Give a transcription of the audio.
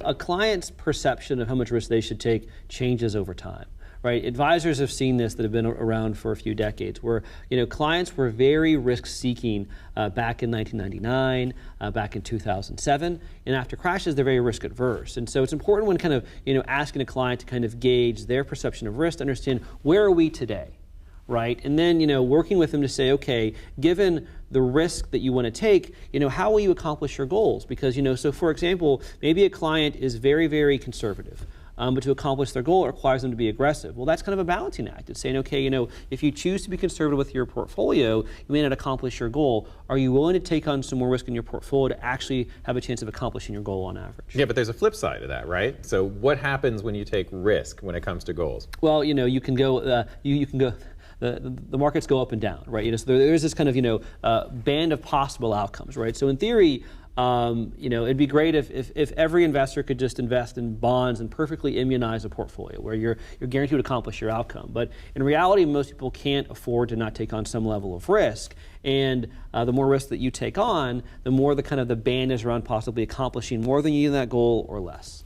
a client's perception of how much risk they should take changes over time. Right, advisors have seen this that have been around for a few decades, where clients were very risk-seeking back in 1999, back in 2007, and after crashes, they're very risk-adverse. And so it's important when kind of asking a client to kind of gauge their perception of risk to understand where are we today, right? And then working with them to say, okay, given the risk that you want to take, how will you accomplish your goals? Because so for example, maybe a client is very, very conservative. But to accomplish their goal, it requires them to be aggressive. Well, that's kind of a balancing act. It's saying, okay, if you choose to be conservative with your portfolio, you may not accomplish your goal. Are you willing to take on some more risk in your portfolio to actually have a chance of accomplishing your goal on average? Yeah, but there's a flip side to that, right? So what happens when you take risk when it comes to goals? Well, you can go, you can go. The markets go up and down, right? So there's this kind of band of possible outcomes, right? So in theory, it'd be great if every investor could just invest in bonds and perfectly immunize a portfolio where you're guaranteed to accomplish your outcome. But in reality, most people can't afford to not take on some level of risk. And the more risk that you take on, the more the band is around possibly accomplishing more than you need in that goal or less.